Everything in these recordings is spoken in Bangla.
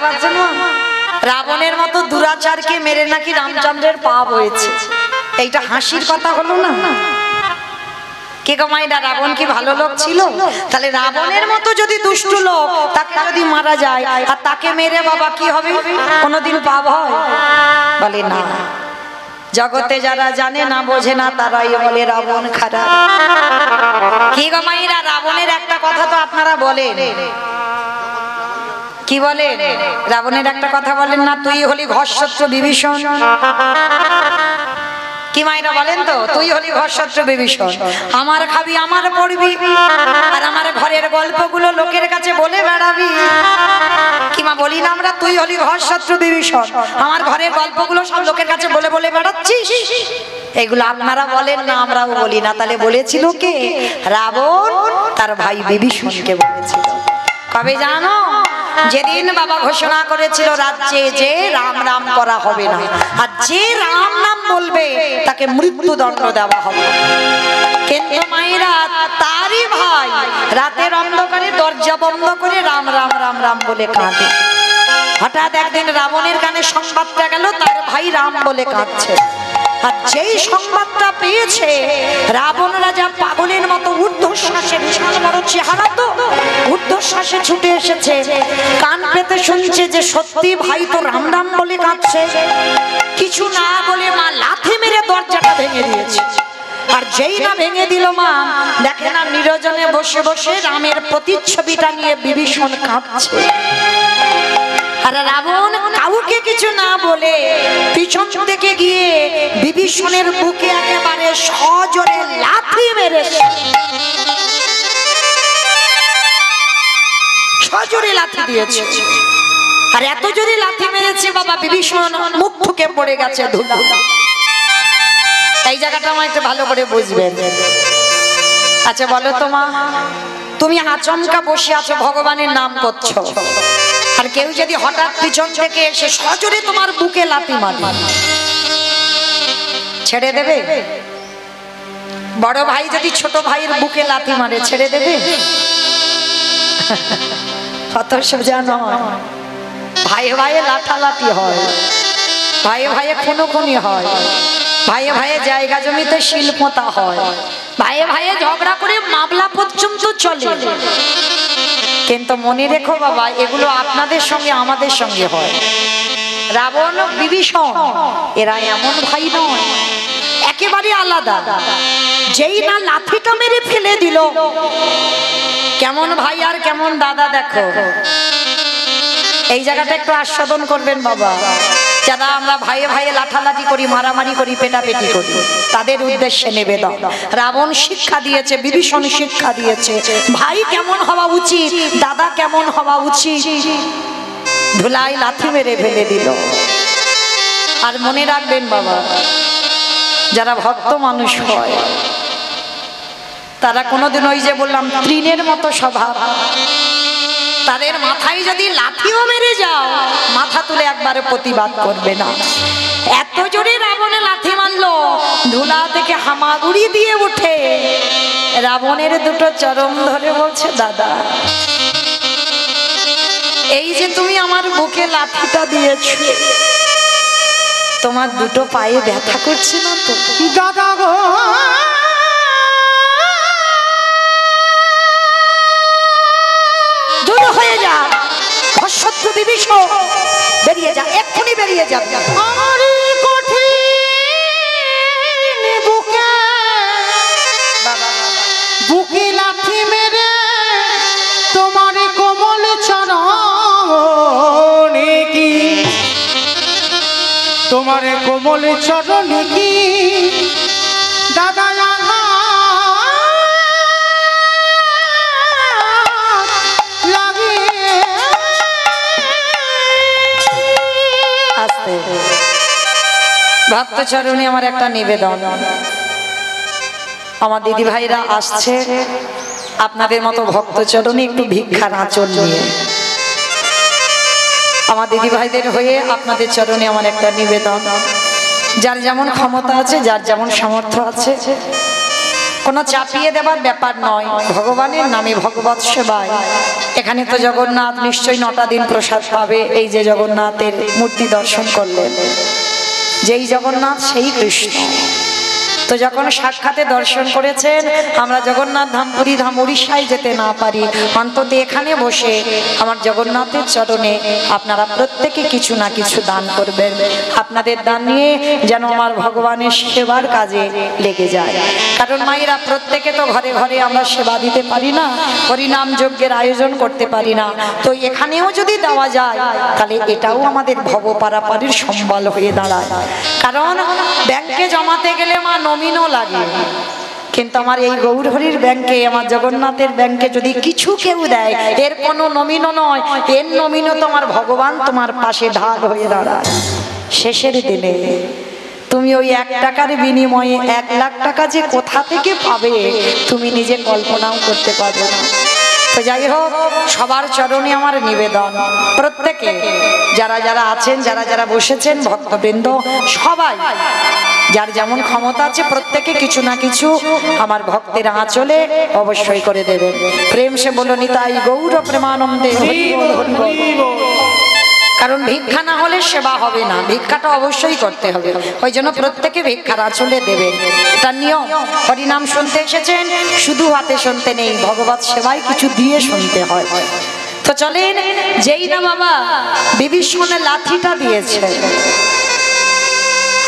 পারছেন না? রাবণের মতো দুরাচারকে মেরে নাকি রামচন্দ্রের পাপ হয়েছে। এইটা হাসির কথা হলো না? কে গো মাইরা, রাবণ কি ভালো লোক ছিল? তাহলে রাবণের মতো যদি দুষ্ট লোক তাকে যদি মারা যায় আর তাকে মেরে বাবা কি হবে? কোনোদিন পাপ হয়? বলে না। জগতে যারা জানে না বোঝে না তারাই বলে রাবণ খারাপ। কি গো মাইরা, রাবণের একটা কথা তো আপনারা বলেন, কি বলেন? রাবণের একটা কথা বলেন না, তুই হলি ঘরশত্রু বিভীষণ। কি মাইরা বলেন তো? তুই হলি ঘরশত্রু বিভীষণ, আমার খাবি আমার পড়বি আর আমার ঘরের গল্পগুলো লোকের কাছে বলে বেড়াবি। কি মা বলি না আমরা, তুই হলি ঘরশত্রু বিভীষণ, আমার ঘরের গল্পগুলো সব লোকের কাছে বলে বলে বেড়াচ্ছিস। এগুলো আপনারা বলেন না, আমরাও বলি না। তাহলে বলেছিল কে? রাবণ তার ভাই বিভীষণকে বলেছিল। কবে জানো? যেদিন বাবা ঘোষণা করেছিল রাজ্যে যে রাম রাম করা হবে না, আর যে রাম নাম বলবে তাকে মৃত্যুদণ্ড দেওয়া হবে। কিন্তু মায়েরা, তারই ভাই রাতের অন্ধকারে দরজা বন্ধ করে রাম রাম রাম রাম বলে কাঁদে। হঠাৎ একদিন রাবণের কানে সংবাদটা গেল তার ভাই রাম বলে কাঁদছে। আর যেই সংবাদটা পেয়েছে, রাবণ রাজা পাগলের মতো ঊর্ধ্বশ্বাসে, বিশাল বড় চেহারা তো, ঊর্ধ্বশ্বাসে ছুটে এসেছে। কান পেতে শুনছে যে সত্যি ভাই তো রাম রাম বলে কাঁদছে। কিছু না বলে মা লাথি মেরে দরজাটা ভেঙে দিয়েছে। আর যেই না ভেঙে দিল মা, দেখে না নিরজনে বসে বসে রামের প্রতিচ্ছবিটা নিয়ে বিভীষণ কাঁদছে। আর রাবণ কাউকে কিছু না বলে পিছন থেকে গিয়ে বিভীষণের বুকে একেবারে সজোরে লাথি মেরেছে। সজোরে লাথি দিয়েছে। আর এত জোরে লাথি মেরেছে বাবা, বিভীষণ মুখ ঠুকে পড়ে গেছে ধুলা। এই জায়গাটা আমার একটু ভালো করে বুঝবেন। আচ্ছা বলো তো মা, তুমি আচমকা বসে আছো, ভগবানের নাম করছো, আর কেউ যদি হঠাৎ পিছন থেকে এসে সজোরে তোমার বুকে লাথি মারে, ছেড়ে দেবে? বড় ভাই যদি ছোট ভাইয়ের বুকে লাথি মারে, ছেড়ে দেবে? কত সোজা নয়। ভাইয়ে ভাইয়ে লাঠালাঠি হয়, ভাইয়ে ভাইয়ে খুনোখুনি হয়, ভাইয়ে ভাইয়ে জায়গা জমিতে শিল্পতা হয়, ভাইয়ে ভাইয়ে ঝগড়া করে মামলা পর্যন্ত চলে। কিন্তু মনে রেখো বাবা, এগুলো আপনাদের সঙ্গে আমাদের সঙ্গে হয়। রাবণ বিভীষণ এরা এমন ভাই নয়, একেবারে আলাদা। যেই না লাঠিটা মেরে ফেলে দিল, কেমন ভাই আর কেমন দাদা দেখো। এই জায়গাটা একটু আস্বাদন করবেন বাবা। যারা আমরা ভাইয়ে ভাইয়ে লাঠালাঠি করি, মারামারি করি, পেটাপেটি করি, তাদের উদ্দেশ্যে নিবেদন। রাবণ শিক্ষা দিয়েছে, বিভীষণ শিক্ষা দিয়েছে ভাই কেমন হওয়া উচিত, দাদা কেমন হওয়া উচিত। ধুলাই লাথি মেরে ফেলে দিল। আর মনে রাখবেন বাবা, যারা ভক্ত মানুষ হয় তারা কোনোদিন ওই যে বললাম তৃণের মতো স্বভাব, তাদের মাথায় যদি লাঠিও মেরে যাও মাথা তুলে একবারে প্রতিবাদ করবে না। এত জোরে রাবণে লাথি মারলো, ধুলা থেকে হামাগুড়ি দিয়ে উঠে রাবণের দুটো চরম ধরে বলছে, দাদা এই যে তুমি আমার বুকে লাঠিটা দিয়েছো, তোমার দুটো পায়ে ব্যথা করছে না তো? দাদা গো, দূর হয়ে যা, ঘরশত্রু বিভীষণ, বেরিয়ে যা, এক্ষুনি বেরিয়ে যা। আমারই কঠিন বুকে বুকে লাথি মেরে তোমার কোমল চরণে কি, তোমার কোমল চরণে কি দাদা ভক্ত চরণে আমার একটা নিবেদন। আমার দিদি ভাইরা আসছে আপনাদের মতো ভক্ত চরণে একটু ভিক্ষার আঁচল নিয়ে। আমার দিদি ভাইদের হয়ে আপনাদের চরণে আমার একটা নিবেদন। যার যেমন ক্ষমতা আছে, যার যেমন সামর্থ্য আছে, কোনো চাপিয়ে দেবার ব্যাপার নয়। ভগবানের নামে, ভগবত সেবায় এখানে তো জগন্নাথ নিশ্চয়ই 9টা দিন প্রসাদ পাবে। এই যে জগন্নাথের মূর্তি দর্শন করলেন, যেই জগন্নাথ সেই কৃষ্ণ। তো যখন সাক্ষাতে দর্শন করেছেন, আমরা জগন্নাথ ধাম পুরী ধাম উড়িষ্যায় যেতে না পারি, অন্তত এখানে বসে আমার জগন্নাথের চরণে আপনারা প্রত্যেকে কিছু না কিছু দান করবেন। আপনাদের দান নিয়ে যেন আমার ভগবানের সেবার কাজে লেগে যায়। কারণ মায়েরা প্রত্যেকে তো ঘরে ঘরে আমরা সেবা দিতে পারি না, হরিনাম যজ্ঞের আয়োজন করতে পারি না। তো এখানেও যদি দেওয়া যায় তাহলে এটাও আমাদের ভবপারাপারের সম্বল হয়ে দাঁড়ায়। কারণ ব্যাংকে জমাতে গেলে মা নমিনও লাগে, কিন্তু আমার এই গৌরহরির ব্যাংকে, আমার জগন্নাথের ব্যাংকে যদি কিছু কেউ দেয়, এর কোনো নমিনও নয়, এর নমিনও তো আমার ভগবান তোমার পাশে ঢাল হয়ে দাঁড়ায়। শেষের দিনে তুমি ওই 1 টাকার বিনিময়ে 1 লাখ টাকা যে কোথা থেকে পাবে তুমি নিজে কল্পনাও করতে পারবে না। তো যাই হোক, সবার চরণে আমার নিবেদন, প্রত্যেকে যারা যারা আছেন, যারা যারা বসেছেন, ভক্তবৃন্দ সবাই যার যেমন ক্ষমতা আছে প্রত্যেকে কিছু না কিছু আমার ভক্তের আঁচলে অবশ্যই করে দেবেন। প্রেম সে বলো নিতাই গৌর প্রেমানন্দে। কারণ ভিক্ষা না হলে সেবা হবে না, ভিক্ষাটা অবশ্যই করতে হবে। ওই জন্য প্রত্যেকে ভিক্ষার আঁচলে দেবেন, এটা নিয়ম। হরিনাম শুনতে এসেছেন, শুধু হাতে শুনতে নেই, ভগবত সেবায় কিছু দিয়ে শুনতে হয়। তো চলেন, যেই না বাবা বিভীষণের লাঠিটা দিয়েছে,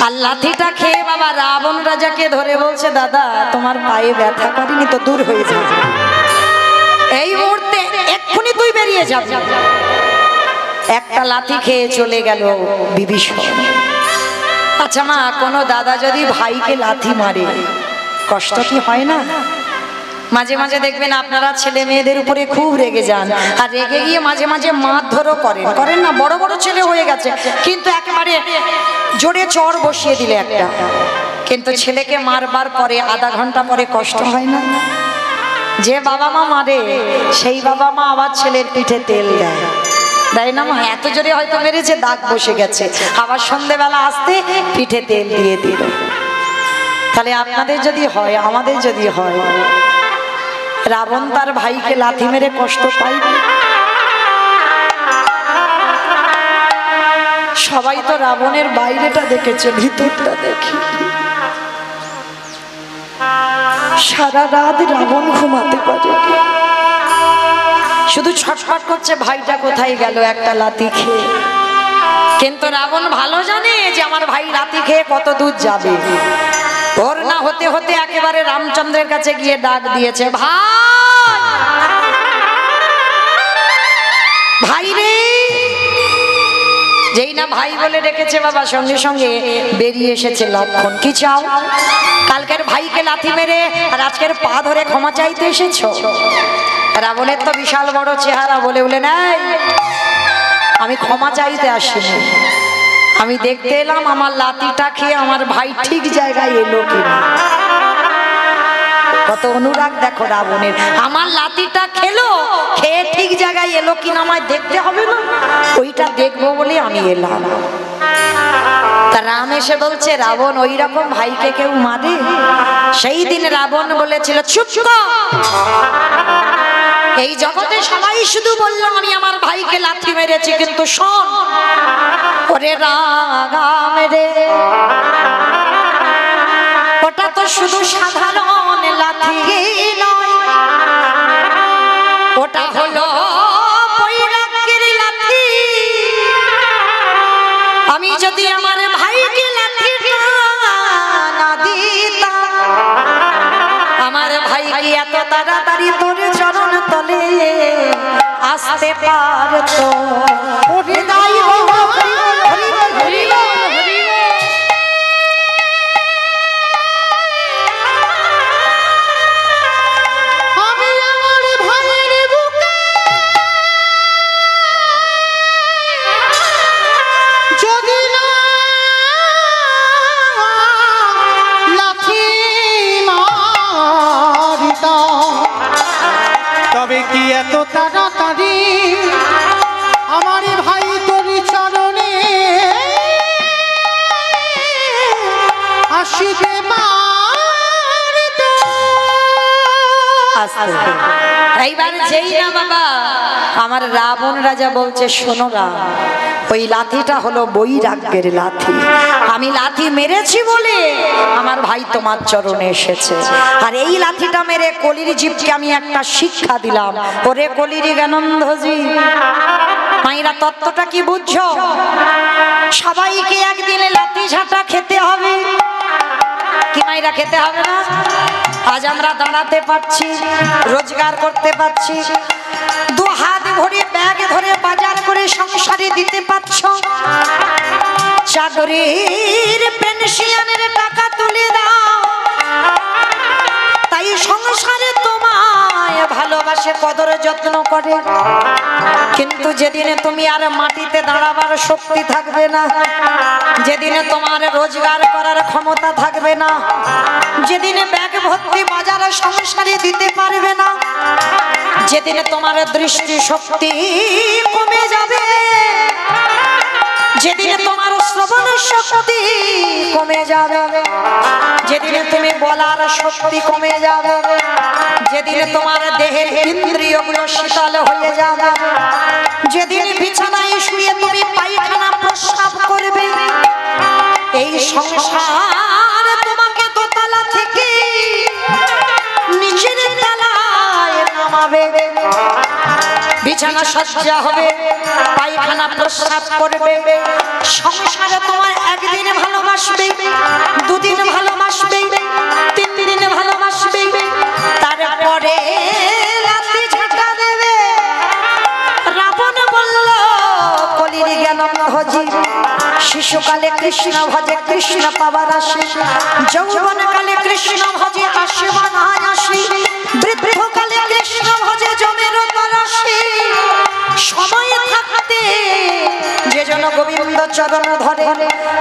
আর লাঠিটা খেয়ে বাবা রাবণ রাজাকে ধরে বলছে, দাদা তোমার পায়ে ব্যথা করেনি তো, দূর হয়ে যাবে, এই মুহূর্তে এক্ষুনি তুই বেরিয়ে যাবি। একটা লাঠি খেয়ে চলে গেল বিভীষণ। আচ্ছা মা, কোনো দাদা যদি ভাইকে লাথি মারে কষ্ট কি হয় না? মাঝে মাঝে দেখবেন আপনারা ছেলে মেয়েদের উপরে খুব রেগে যান, আর রেগে গিয়ে মাঝে মাঝে মারধরও করেন না। বড় বড় ছেলে হয়ে গেছে, কিন্তু একেবারে জোরে চড় বসিয়ে দিলে একটা, কিন্তু ছেলেকে মারবার পরে আধা ঘন্টা পরে কষ্ট হয় না? যে বাবা মা মারে সেই বাবা মা আবার ছেলের পিঠে তেল দেয়, দেয় না মা? এত জোরে হয়তো মেরেছে, দাগ বসে গেছে, আবার সন্ধ্যেবেলা আসতে পিঠে তেল দিয়ে দিল। তাহলে আপনাদের যদি হয়, আমাদের যদি হয়, রাবণ তার ভাইকে লাথি মেরে কষ্ট পাইবে? সবাই তো রাবণের বাইরেটা দেখেছে, ভিতরটা দেখি। সারা রাত রাবণ ঘুমাতে পারে, শুধু ছটফট করছে ভাইটা কোথায় গেল একটা লাথি খেয়ে। কিন্তু রাবণ ভালো জানে যে আমার ভাই লাথি খেয়ে কত দূর যাবে। ওর না হতে হতে একেবারে রামচন্দ্রের কাছে গিয়ে ডাক দিয়েছে, ভাই রে। যেই না ভাই বলে ডেকেছে বাবা, সঙ্গে সঙ্গে বেরিয়ে এসেছে লক্ষণ। কি চাও? কালকের ভাইকে লাথি মেরে আর আজকের পা ধরে ক্ষমা চাইতে এসেছো? রাবণের তো বিশাল বড় চেহারা, বলে বলে নাই, আমি ক্ষমা চাইতে আসিনি, আমি দেখতে এলাম আমার লাঠিটা খেয়ে আমার ভাই ঠিক জায়গায় এলো কিনা। কত অনুরাগ দেখো রাবণের, আমার লাঠিটা খেলো, খেয়ে ঠিক জায়গায় এলো কিনা আমায় দেখতে হবে না? ওইটা দেখবো বলে আমি এলাম। তা রাম এসে বলছে, রাবণ ওই রকম ভাইকে কেউ মারে? সেই দিন রাবণ বলেছিল, চুপ কর, এই জগতে সবাই শুধু বললো আমি আমার ভাইকে লাথি মেরেছি, কিন্তু শোন ওরে রাম রে, ওটা তো শুধু সাধারণ লাথি নয়, ওটা হলো বৈরাগ্যের লাথি। আমি যদি আমার ভাইকে লাথি না দিতাম, আমার ভাই কি এত তাড়াতাড়ি তোর চরণ তলে আসতে পারতো? তবে কি এত তাড়াতাড়ি আমার ভাই তোর চরণে আসিতে পারতো? আস্তে। এইবার যেই না বাবা আমার রাবণ রাজা বলছে, শোনো রাম, ওই লাঠিটা হলো বৈরাগ্যের লাঠি। আমি লাঠি মেরেছি বলে আমার ভাই তোমার চরণে এসেছে। আর এই লাঠিটা মেরে কলির জীবকে আমি একটা শিক্ষা দিলাম। ওরে কলির জ্ঞানন্ধজি, মাইরা তত্ত্বটা কি বুঝছো? সবাইকে একদিনে লাঠি ঝাঁটা খেতে হবে, কি মাইরা খেতে হবে না? আজ আমরা দাঁড়াতে পারছি, রোজগার করতে পারছি, দু হাত ভরে ব্যাগ ধরে বাজার করে সংসারে দিতে পারছো, চাকরির পেনশনের টাকা তুলে দাও, তাই সংসারে তোমায় ভালোবাসে, কদর যত্ন করে। কিন্তু যেদিনে তুমি আর মাটিতে দাঁড়াবার শক্তি থাকবে না, যেদিনে তোমার রোজগার করার ক্ষমতা থাকবে না, যেদিনে ব্যাগ ভর্তি বাজারে সংসারে দিতে পারবে না, যেদিনে তোমার দৃষ্টি শক্তি কমে যাবে, যেদিনে তোমার শ্রবণ শক্তি কমে যাবে, যেদিনে তুমি বলার শক্তি কমে যাবে, যেদিনে তোমার দেহের ইন্দ্রিয়গুলো শীতল হয়ে যাবে, যেদিন বিছানায় শুয়ে তুমি পায়খানা প্রস্রাব করবে, এই সংসার তোমাকে দোতলা থেকে নিচের তলায় নামাবে, বিছানা সজ্জা হবে, পায়খানা প্রস্রাব করবে, সংসারে তোমার একদিন ভালোবাসবে, দুদিন ভালোবাসবে, তিন দিন ভালোবাসবে, তারপরে লাঠি ঝাঁটা দেবে। রাবণ বলল, কলির জ্ঞানন্ধজি, শিশুকালে কৃষ্ণ ভজে কৃষ্ণ পাবার আসে, যৌবনকালে কৃষ্ণ ভজে আসিবা না আসি, বৃদ্ধকালে কৃষ্ণ ভজে জমের তরাসি, সময় থাকতে যে জন গোবিন্দ চরণ ধরে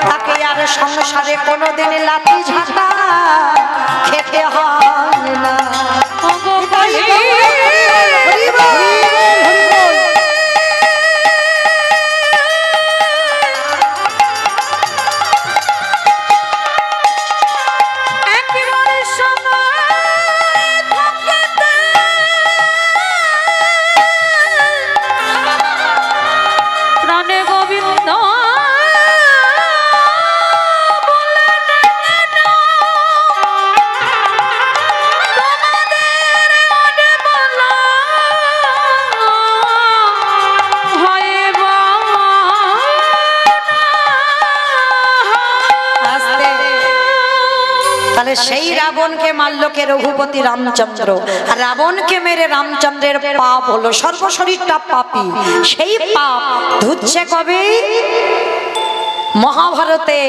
তাকে আর সংসারে কোনোদিন লাঠি ঝাঁটা খেতে হয় না। সেই রাবণকে মারল কে? রঘুপতি রামচন্দ্র। আর রাবণকে মেরে রামচন্দ্রের পাপ হলো, সর্বশরীরটা পাপী। সেই পাপ ধুচ্ছে কবে? মহাভারতে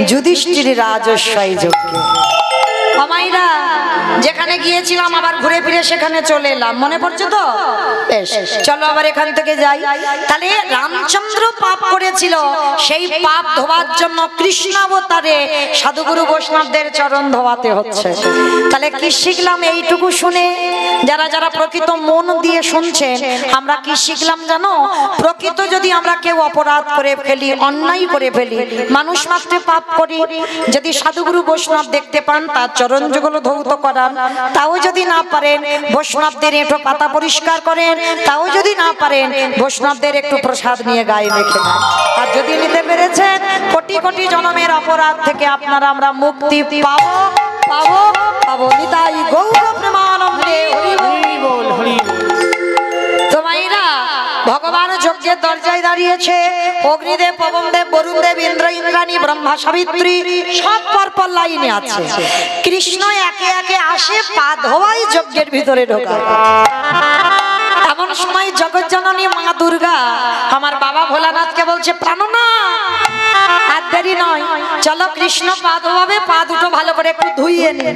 যুধিষ্ঠির রাজস্বই যজ্ঞে। আমাইরা যেখানে গিয়েছিলাম আবার ঘুরে ফিরে সেখানে চলে এলাম, মনে পড়ছে তো? বেশ, চলো আবার এখান থেকে যাই। তাহলে রামচন্দ্র পাপ করেছিল, সেই পাপ ধোয়ার জন্য কৃষ্ণাবতারে সাধুগুরু বৈষ্ণবদের চরণ ধোয়াতে হচ্ছে। তাহলে কি শিখলাম এইটুকু শুনে? যারা যারা প্রকৃত মন দিয়ে শুনছেন, আমরা কি শিখলাম জানো? প্রকৃত যদি আমরা কেউ অপরাধ করে ফেলি, অন্যায় করে ফেলি, মানুষ মাত্রে পাপ করি, যদি সাধুগুরু বৈষ্ণব দেখতে পান তার চরণ যুগল ধৌত করান, তাও যদি না পারেন বৈষ্ণবদের একটু পাতা পরিষ্কার করেন, তাও যদি না পারেন বৈষ্ণবদের একটু প্রসাদ নিয়ে গায়ে মেখে দেন। আর যদি নিতে পেরেছেন, কোটি কোটি জন্মের অপরাধ থেকে আপনারা আমরা মুক্তি পাবো পাবো পাবো। নিতাই গৌর প্রেমানন্দে হরি বল হরি বল। তো মাইরা ভগবান যজ্ঞের দরজায় দাঁড়িয়েছে, অগ্নিদেব, পবনদেব, বরুণদেব, ইন্দ্র, ইন্দ্রাণী, ব্রহ্মা, সাবিত্রী সব পরপর লাইনে আছে। কৃষ্ণ একে একে আসে, পা ধোয়াই যজ্ঞের ভিতরে ঢোকা। এমন সময় জগজ্জননী মা দুর্গা আমার বাবা ভোলানাথকে বলছে, প্রাণনা আর দেরি নয়, চলো কৃষ্ণ পা ধোয়াবে, পা দুটো ভালো করে একটু ধুইয়ে নে।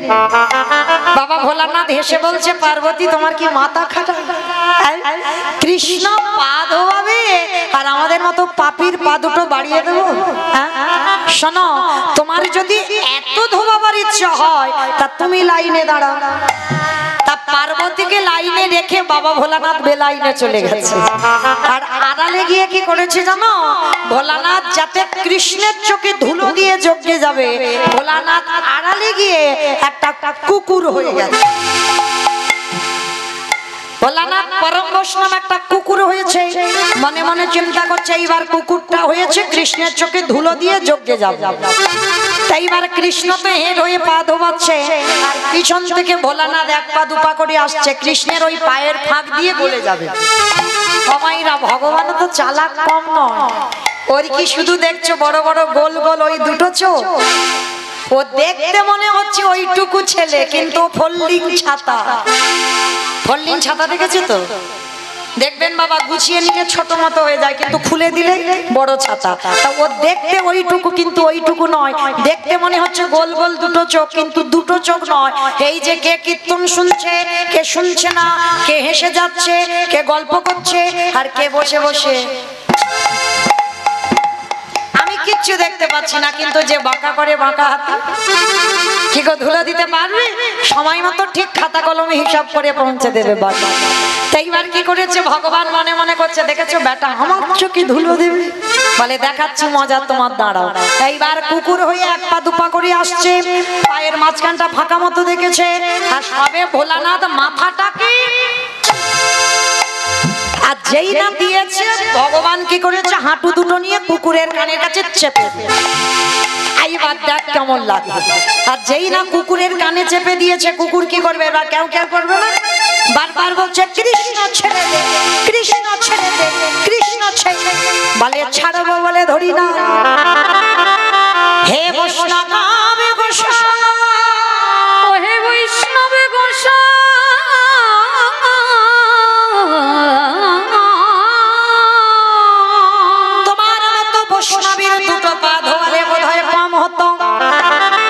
বাবা ভোলানাথ হেসে বলছে, পার্বতী তোমার কি মাথা খাটা? কৃষ্ণ পা ধোয়াবে আর আমাদের মতো পাপীর পা দুটো বাড়িয়ে দেবো? শোনো, তোমার যদি এত ধোয়াবার ইচ্ছা হয় তা তুমি লাইনে দাঁড়াও। তা পার্বতীকে লাইনে রেখে বাবা ভোলানাথ বেলাইনে চলে গেছে। আর আড়ালে গিয়ে কি করেছে জানো? ভোলানাথ যাতে কৃষ্ণের চোখে ধুলো দিয়ে যজ্ঞে যাবে, ভোলানাথ আড়ালে গিয়ে একটা কুকুর হয়ে গেছে। ভোলানাথ পরম বৈষ্ণব একটা কুকুর হয়েছে, মনে মনে চিন্তা করছে এইবার কুকুরটা হয়েছে কৃষ্ণের চোখে ধুলো দিয়ে যজ্ঞে যাবে। তাই এবার কৃষ্ণ তো হেড হয়ে পা ধোবাচ্ছে, আর পিছন থেকে ভোলানাথ এক পা দুপা করে আসছে, কৃষ্ণের ওই পায়ের ফাঁক দিয়ে গলে যাবে। সবাইরা ভগবান তো চালাক কম নয়, ওর কি শুধু দেখছো বড় বড় গোল গোল ওই দুটো চোখ, ও দেখতে মনে হচ্ছে ওইটুকু ছেলে, কিন্তু ফোল্ডিং ছাতা। ফোল্ডিং ছাতা দেখেছো তো? দেখবেন বাবা গুছিয়ে নিলে ছোট মতো হয়ে যায়, কিন্তু খুলে দিলে বড় ছাতা। তা ও দেখতে ওইটুকু, কিন্তু ওইটুকু নয়, দেখতে মনে হচ্ছে গোল গোল দুটো চোখ, কিন্তু দুটো চোখ নয়। এই যে কে কীর্তন শুনছে, কে শুনছে না, কে হেসে যাচ্ছে, কে গল্প করছে, আর কে বসে বসে, আমি কিচ্ছু দেখতে পাচ্ছি না, কিন্তু যে বাঁকা করে বাঁকা হাতে কি গো ধুলো দিতে পারবে? সময় মতো ঠিক খাতা কলমে হিসাব করে পৌঁছে দেবে বাবা। তাই এবার কি করেছে ভগবান মনে মনে করছে, দেখেছো বেটা আমার চোখে ধুলো দেবে, বলে দেখাচ্ছি মজা তোমার, দাঁড়াও। এইবার কুকুর হয়ে এক পা দুপা করে আসছে, পায়ের মাঝখানটা ফাঁকা মতো দেখেছে, আর সবে ভোলানাথ মাথাটাকে আর যেই না দিয়েছে, ভগবান কি করেছে হাঁটু দুটো নিয়ে কুকুরের কানের কাছে চেপে দিয়েছে। এইবার দেখ কেমন লাগে। আর যেই না কুকুরের কানে চেপে দিয়েছে, কুকুর কি করবে? এবার কেউ কেউ করবে না, বারবার বলছে কৃষ্ণ ছেড়ে দে, কৃষ্ণ ছেড়ে দে, কৃষ্ণ ছেড়ে দে। বলে ছাড়বো বলে ধরি না। হে বৈষ্ণব গোসাই, ও হে বৈষ্ণব গোসাই, তোমার মতো বৈষ্ণবের দুটো পা ধোয়ালে বোধহয় কম হতো,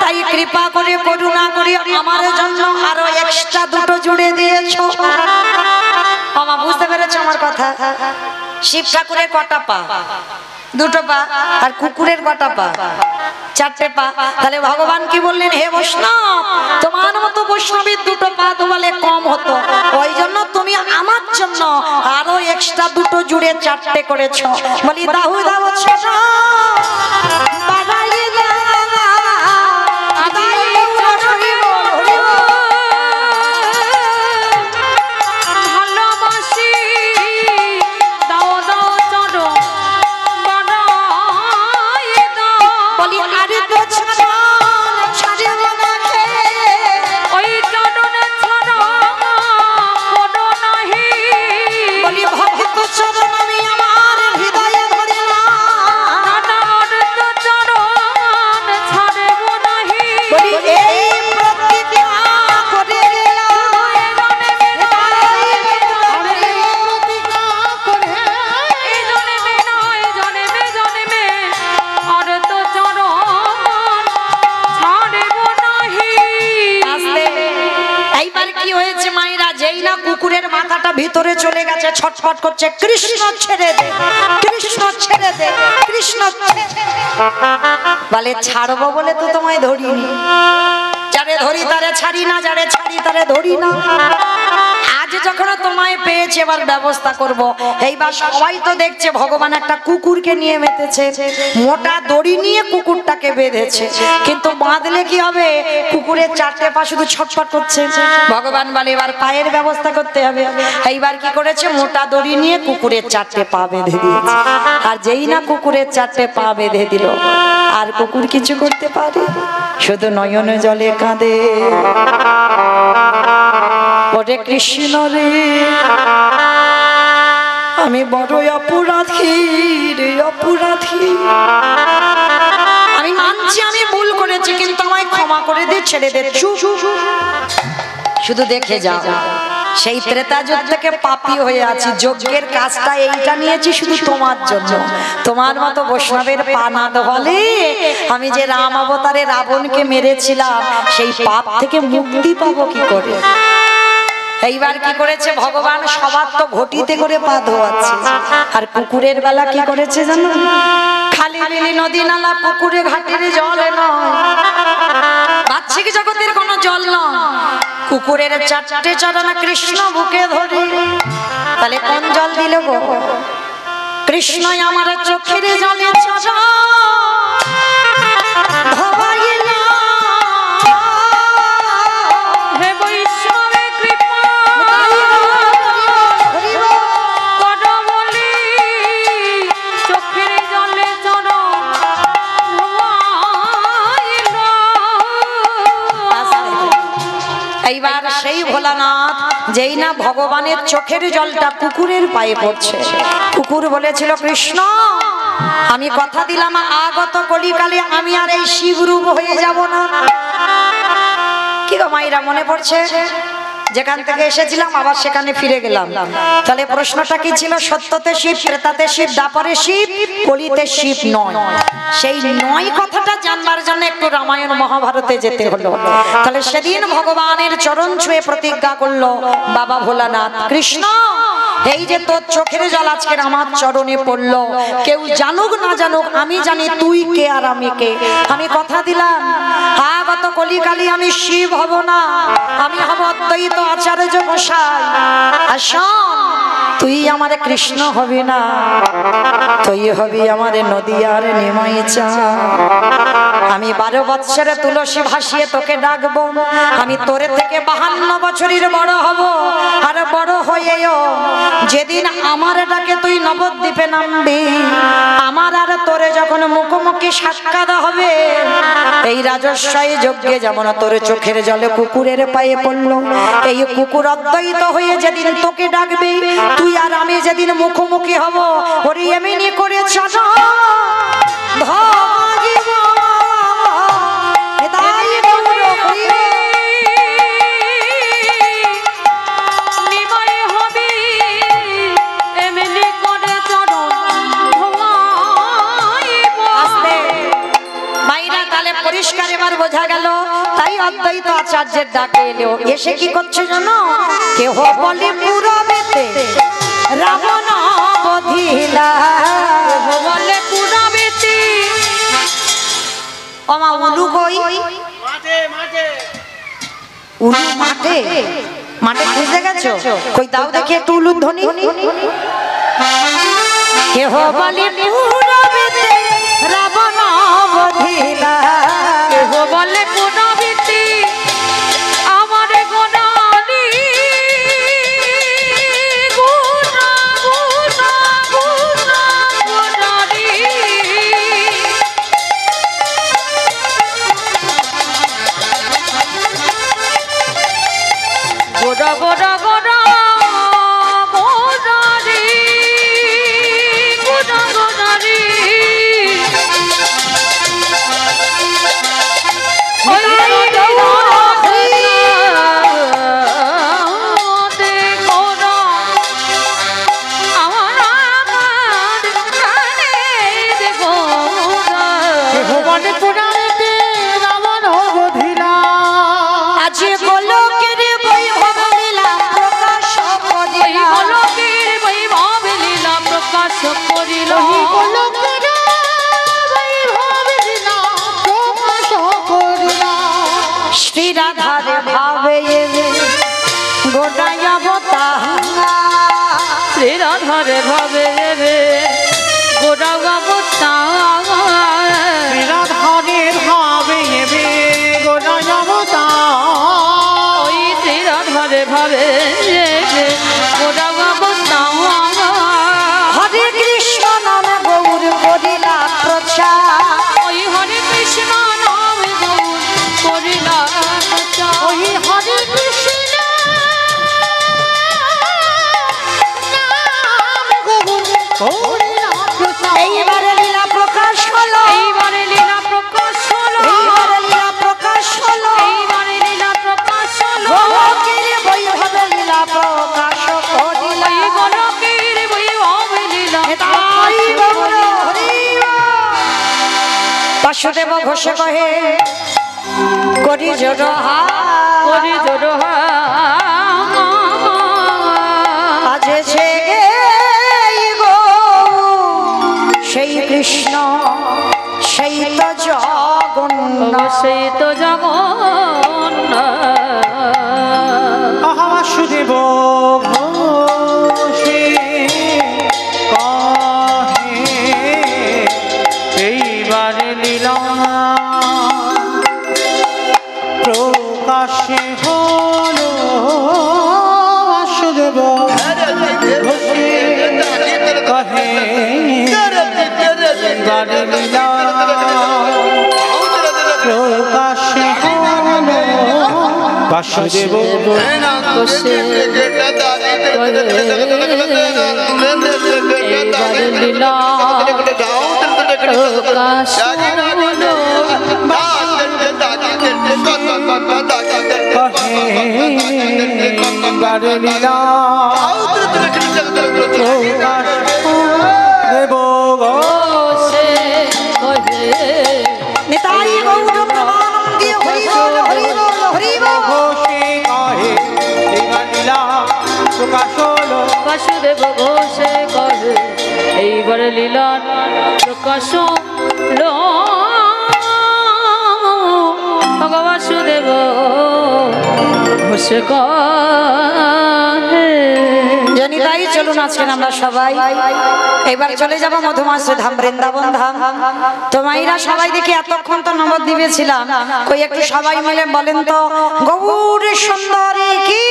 তাই কৃপা করে করুণা করে আমার জন্য আরো এক্সট্রা দুটো জুড়ে দিয়েছো। মামা বুঝতে পেরেছো আমার কথা? শিব ঠাকুরের কটা পা? দুটো পা। আর কুকুরের কটা পা? চারটে পা। তাহলে ভগবান কি বললেন, হে বৈষ্ণব তোমার মতো বৈষ্ণবের দুটো পা ধোয়ালে কম হতো, ওই জন্য তুমি আমার জন্য আরো এক্সট্রা দুটো জুড়ে চারটে করেছো। বলি দাহু দাও ছোটা ভিতরে চলে গেছে, ছটফট করছে কৃষ্ণ ছেড়ে দে, কৃষ্ণ ছেড়ে দে, কৃষ্ণ ছেড়ে দে। বলে ছাড়বো বলে তো তোমায় ধরিনি, যারে ধরি তারে ছাড়ি না, যারে ছাড়ি তারে ধরি না। আজ যখন তোমায় পেয়েছে এবার ব্যবস্থা করব। এইবার সবাই তো দেখছে ভগবান একটা কুকুরকে নিয়ে মেতেছে, মোটা দড়ি নিয়ে কুকুরটাকে বেঁধেছে, কিন্তু বাঁধলে কি হবে? কুকুরের চারটে পা শুধু ছটফট করছে। ভগবান বলে এবার পায়ের ব্যবস্থা করতে হবে। এইবার কি করেছে? মোটা দড়ি নিয়ে কুকুরের চারটে পা বেঁধে দিয়েছে। আর যেই না কুকুরের চারটে পা বেঁধে দিল, আর কুকুর কিছু করতে পারে? শুধু নয়নে জলে কাঁদে, ওরে কৃষ্ণ রে আমি বড় অপরাধী রে, অপরাধী। আমি মানছি আমি ভুল করেছি, কিন্তু আমায় ক্ষমা করে দে, ছেড়ে দে। শুধু দেখে যাও, সেই ত্রেতা যুগ থেকে পাপী হয়ে আছি, যজ্ঞের কাজটা এইটা নিয়েছি শুধু তোমার জন্য। তোমার মতো বৈষ্ণবের পা না ধোয়ালে আমি যে রাম অবতারে রাবণকে মেরেছিলাম, সেই পাপ থেকে মুক্তি পাবো কি করে? এইবার কি করেছে ভগবান? সবার তো ঘটিতে করে পা ধোয়াচ্ছে, আর কুকুরের বেলা কি করেছে জানো? খালি বিলি নদী নালা পুকুরে ঘাটের জল নয়, বাহ্যিক জগতের কোনো জল নয়, কুকুরের চারটে চরণ কৃষ্ণ বুকে ধরে। তাহলে কোন জল দিল গো? কৃষ্ণ আমার চোখের জলে চরণ ধোয়াইলা। এইবার সেই ভোলানাথ যেই না ভগবানের চোখের জলটা কুকুরের পায়ে পড়ছে, কুকুর বলেছিল কৃষ্ণ আমি কথা দিলাম আগত কলিকালে আমি আর এই শিবরূপ হয়ে যাব না। কি গো মাইরা মনে পড়ছে? যেখান থেকে এসেছিলাম আবার সেখানে ফিরে গেলাম। তাহলে প্রশ্নটা কি ছিল? সত্যতে শিব, ত্রেতাতে শিব, দ্বাপরে শিব, কলিতে শিব নয়। সেই নয় কথাটা জানবার জন্য একটু রামায়ণ মহাভারতে যেতে হলো। তাহলে সেদিন ভগবানের চরণ ছুঁয়ে প্রতিজ্ঞা করলো বাবা ভোলানাথ, কৃষ্ণ এই যে তোর চোখের জল আজকে আমার চরণে পড়লো, কেউ জানুক না জানুক আমি জানি তুই কে আর আমি কে। আমি কথা দিলাম আগত কলিকালে আমি শিব হব না, আমি হব অদ্বৈত আচার্য মশাই। আর শোন, তুই আমার কৃষ্ণ হবি না, তুই হবি আমার নদিয়ার নিমাই চা। আমি 12 বৎসরে তুলসী ভাসিয়ে তোকে ডাকবো, আমি তোরে থেকে 52 বছরের বড় হব। আর বড় হয়েও যেদিন আমার ডাকে তুই নবদ্বীপে নামবি, আমার আর তোরে যখন মুখোমুখি সাক্ষাৎ হবে, এই রাজস্বই যজ্ঞে যেমন তোর চোখের জলে কুকুরের পায়ে পড়লো, এই কুকুর অদ্বৈত হয়ে যেদিন তোকে ডাকবে, তুই আর আমি যেদিন মুখোমুখি হব, ওরে এমনি করে চাচা পরিষ্কার এবার বোঝা গেল। তাই অদ্বৈত আচার্যের ডাকে এলো, এসে কি করছে জানো? কেহ বলে পুরবেতে রাবণ বধিলা, বলে পুরবেতে ওমা উলু কই? উলু মাঠে, মাঠে খুঁজে গেছো? কই দাও দেখি একটু উলুর ধ্বনি। কেহ বলে পুরবেতে রাবণ বধিলা, কেহ বলে পুরবেতে আমার গোনালি গুনা গুনা গুনা গোনালি। গোনা গোনা গোনা গোনালি গোনা গোনালি। রাধারে ভাবে গোটাই অবতারা, শ্রী রাধারে ভাবে গোটা অবতারা, শ্রী রাধারে ভাবে গোটাই অবতারা, ওই শ্রী রাধারে ভাবে গোটা অবতারা। হরে কৃষ্ণ নামে গৌর করিলা প্রচার, ওই হরে কৃষ্ণ নামে গৌর করিলা প্রচার, ওই হরে কৃষ্ণ নাম গৌর করিলা প্রচার। এইবারে লীলা প্রকাশ হলো, এইবারে লীলা প্রকাশ হলো, এইবারে লীলা প্রকাশ হলো, এইবারে লীলা প্রকাশ হলো। গোলকের বৈভবে লীলা প্রকাশ করিলা, এই গোলকের বৈভবে লীলা তাই গৌর হরি। বাসুদেব ঘোষ কহে করি জোড়হা, করি জোড়হা আজেছে গো সেই কৃষ্ণ সেই তো জগন্নাথ, সেই তো জগন্নাথ। বাসুদেব ঘোষে কহে এইবারে লীলা প্রকাশে হলো। বাসুদেব ঘোষে কহে এইবারে লীলা প্রকাশে হলো। বাসুদেব বসে এইবার লীলা প্রকাশ হলো। কহে বারে লীলা দেব গো বসে কহে নিতাই গৌর প্রেমানন্দে হরি বল হরি বল হরি বল। ঘোষে কহে এইবার লীলা প্রকাশ হলো। বাসুদেব ঘোষে কহে এইবার লীলার প্রকাশ হলো। বাসুদেব ঘোষে কহে জানি তাই চলুন আজকে আমরা সবাই এবার চলে যাব মধুমাসে ধাম বৃন্দাবন ধাম। তো মাইরা সবাই দেখি এতক্ষণ তো নবদ্বীপে ছিলাম, কই একটু সবাই মিলে বলেন তো গৌর সুন্দরী কি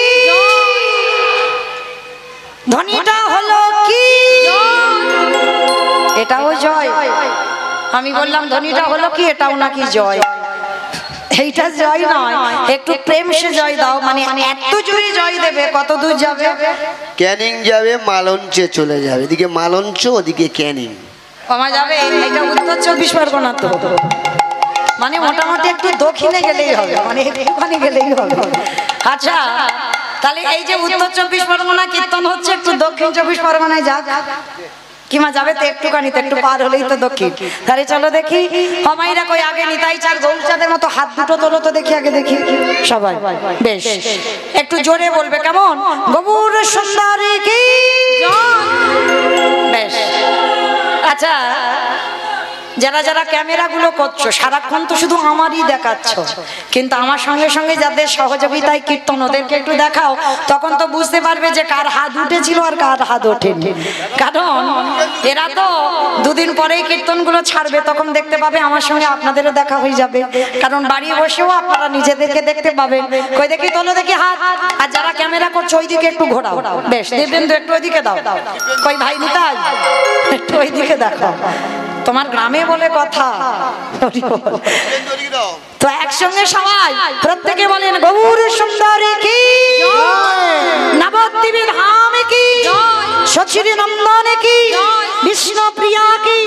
ধ্বনিটা হলো কি? এটাও জয়। আমি বললাম ধ্বনিটা হলো কি, এটাও নাকি জয়। এইটা জয় নয়, একটু প্রেম সে জয় দাও, মানে এত জোরে জয় দেবে কত দূর যাবে? ক্যানিং যাবে, মালঞ্চে চলে যাবে। এদিকে মালঞ্চ, ওদিকে ক্যানিং। কমা যাবে। এটা উত্তর 24 পরগনা, তো মানে মোটামুটি একটু দক্ষিণে গেলেই হবে, মানে একটুখানি গেলেই হবে। আচ্ছা, তাহলে এই যে উত্তর 24 পরগনা কীর্তন হচ্ছে, একটু দক্ষিণ 24 পরগনায় যাক। কিমা যাবে তো একটুখানি, তো একটু পার হলেই তো দক্ষিণ। তাহলে চলো দেখি হমাইরা কই আগে নিতাই চার গৌরচাঁদের মতো হাত দুটো তোলো তো দেখি, আগে দেখি সবাই। বেশ, একটু জোরে বলবে কেমন? গৌর সুন্দরী কি বেশ। আচ্ছা, যারা যারা ক্যামেরাগুলো করছো সারাক্ষণ তো শুধু আমারই দেখাচ্ছ, কিন্তু আমার সঙ্গে সঙ্গে যাদের সহযোগিতায় কীর্তন ওদেরকে একটু দেখাও, তখন তো বুঝতে পারবে যে কার হাত উঠেছিল আর কার হাত ওঠেনি। কারণ এরা তো দুদিন পরেই কীর্তনগুলো ছাড়বে, তখন দেখতে পাবে আমার সঙ্গে আপনাদেরও দেখা হয়ে যাবে। কারণ বাড়ি বসেও আপনারা নিজেদেরকে দেখতে পাবেন। কই দেখি তোলো দেখি হাত। আর যারা ক্যামেরা করছো ওইদিকে একটু ঘোরাও। বেশ, দেবেন্দু একটু ওইদিকে দাও। কই ভাই নিতাই একটু ওইদিকে দেখো, তোমার গ্রামে বলে কথা। তো একসঙ্গে সবাই প্রত্যেকে বলেন গৌর সুন্দরী কি, নবদ্বীপে ধাম কি, সচির নন্দন কি, বিষ্ণু প্রিয়া কি।